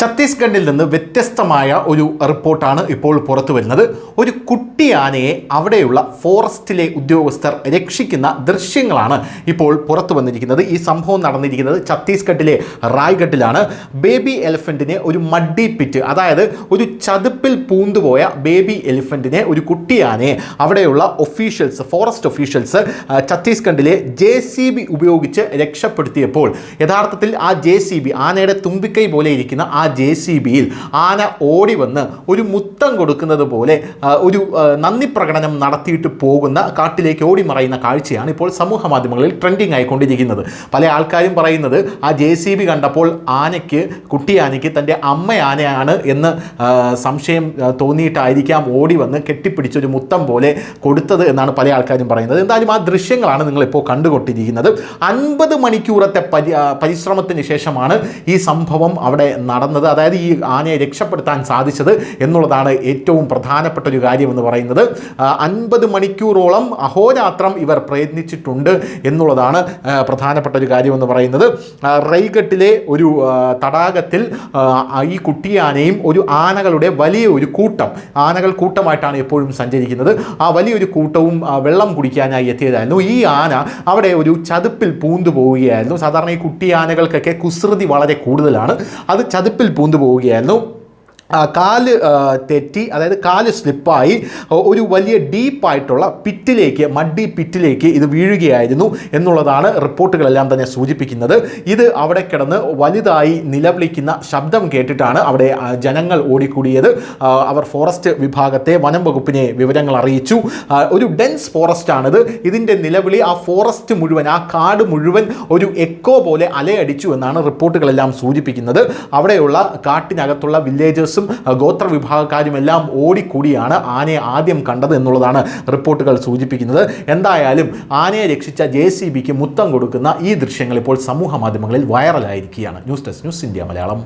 ഛത്തീസ്ഗഡിൽ നിന്ന് വ്യത്യസ്തമായ ഒരു റിപ്പോർട്ടാണ് ഇപ്പോൾ പുറത്തു വരുന്നത്. ഒരു കുട്ടി ആനയെ അവിടെയുള്ള ഫോറസ്റ്റിലെ ഉദ്യോഗസ്ഥർ രക്ഷിക്കുന്ന ദൃശ്യങ്ങളാണ് ഇപ്പോൾ പുറത്തു വന്നിരിക്കുന്നത്. ഈ സംഭവം നടന്നിരിക്കുന്നത് ഛത്തീസ്ഗഡിലെ റായ്ഗഡിലാണ്. ബേബി എലിഫൻറ്റിനെ ഒരു മഡ്ഡി പിറ്റ്, അതായത് ഒരു ചതുപ്പിൽ പൂണ്ടുപോയ ബേബി എലിഫൻറ്റിനെ, ഒരു കുട്ടി ആനയെ അവിടെയുള്ള ഫോറസ്റ്റ് ഒഫീഷ്യൽസ് ഛത്തീസ്ഗഡിലെ JCB ഉപയോഗിച്ച് രക്ഷപ്പെടുത്തിയപ്പോൾ യഥാർത്ഥത്തിൽ ആ JCB, ആനയുടെ തുമ്പിക്കൈ പോലെ ഇരിക്കുന്ന ആ JCBയിൽ ആന ഓടി വന്ന് ഒരു മുത്തം കൊടുക്കുന്നത് പോലെ ഒരു നന്ദി പ്രകടനം നടത്തിയിട്ട് പോകുന്ന, കാട്ടിലേക്ക് ഓടി മറയുന്ന കാഴ്ചയാണ് ഇപ്പോൾ സമൂഹ മാധ്യമങ്ങളിൽ ട്രെൻഡിങ് ആയിക്കൊണ്ടിരിക്കുന്നത്. പല ആൾക്കാരും പറയുന്നത് ആ JCB കണ്ടപ്പോൾ കുട്ടി ആനയ്ക്ക് തൻ്റെ അമ്മ ആനയാണ് എന്ന് സംശയം തോന്നിയിട്ടായിരിക്കാം ഓടി വന്ന് കെട്ടിപ്പിടിച്ചൊരു മുത്തം പോലെ കൊടുത്തത് എന്നാണ് പല ആൾക്കാരും പറയുന്നത്. എന്തായാലും ആ ദൃശ്യങ്ങളാണ് നിങ്ങളിപ്പോൾ കണ്ടുകൊണ്ടിരിക്കുന്നത്. 50 മണിക്കൂറത്തെ പരിശ്രമത്തിന് ശേഷമാണ് ഈ സംഭവം അവിടെ നടന്നത്. അതായത് ഈ ആനയെ രക്ഷപ്പെടുത്താൻ സാധിച്ചത് എന്നുള്ളതാണ് ഏറ്റവും പ്രധാനപ്പെട്ട ഒരു കാര്യമെന്ന് പറയുന്നത്. 50 മണിക്കൂറോളം അഹോരാത്രം ഇവർ പ്രയത്നിച്ചിട്ടുണ്ട് എന്നുള്ളതാണ് പ്രധാനപ്പെട്ട ഒരു കാര്യമെന്ന് പറയുന്നത്. റൈഗട്ടിലെ ഒരു തടാകത്തിൽ ഈ കുട്ടിയാനയും ഒരു ആനകളുടെ വലിയ ഒരു ആനകൾ കൂട്ടമായിട്ടാണ് എപ്പോഴും സഞ്ചരിക്കുന്നത്. ആ വലിയൊരു കൂട്ടവും വെള്ളം കുടിക്കാനായി എത്തിയതായിരുന്നു. ഈ ആന അവിടെ ഒരു ചതുപ്പിൽ പൂന്തു പോവുകയായിരുന്നു. സാധാരണ ഈ കുട്ടി ആനകൾക്കൊക്കെ കുസൃതി വളരെ കൂടുതലാണ്. അത് ചതുപ്പിൽ പൂന്തു പോവുകയായിരുന്നു. കാല് തെറ്റി, അതായത് കാല് സ്ലിപ്പായി ഒരു വലിയ ഡീപ്പായിട്ടുള്ള മഡ്ഡി പിറ്റിലേക്ക് ഇത് വീഴുകയായിരുന്നു എന്നുള്ളതാണ് റിപ്പോർട്ടുകളെല്ലാം തന്നെ സൂചിപ്പിക്കുന്നത്. ഇത് അവിടെ കിടന്ന് വലുതായി നിലവിളിക്കുന്ന ശബ്ദം കേട്ടിട്ടാണ് അവിടെ ജനങ്ങൾ ഓടിക്കൂടിയത്. അവർ ഫോറസ്റ്റ് വിഭാഗത്തെ, വനം വകുപ്പിനെ വിവരങ്ങൾ അറിയിച്ചു. ഒരു ഡെൻസ് ഫോറസ്റ്റാണിത്. ഇതിൻ്റെ നിലവിളി ആ ഫോറസ്റ്റ് മുഴുവൻ, ആ കാട് മുഴുവൻ ഒരു എക്കോ പോലെ അലയടിച്ചു എന്നാണ് റിപ്പോർട്ടുകളെല്ലാം സൂചിപ്പിക്കുന്നത്. അവിടെയുള്ള കാട്ടിനകത്തുള്ള വില്ലേജേഴ്സും ഗോത്ര വിഭാഗക്കാരുമെല്ലാം ഓടിക്കൂടിയാണ് ആനയെ ആദ്യം കണ്ടത് എന്നുള്ളതാണ് റിപ്പോർട്ടുകൾ സൂചിപ്പിക്കുന്നത്. എന്തായാലും ആനയെ രക്ഷിച്ച JCBക്ക് മുത്തം കൊടുക്കുന്ന ഈ ദൃശ്യങ്ങൾ ഇപ്പോൾ സമൂഹ മാധ്യമങ്ങളിൽ വൈറലായിരിക്കുകയാണ്. News desk, news India Malayalam.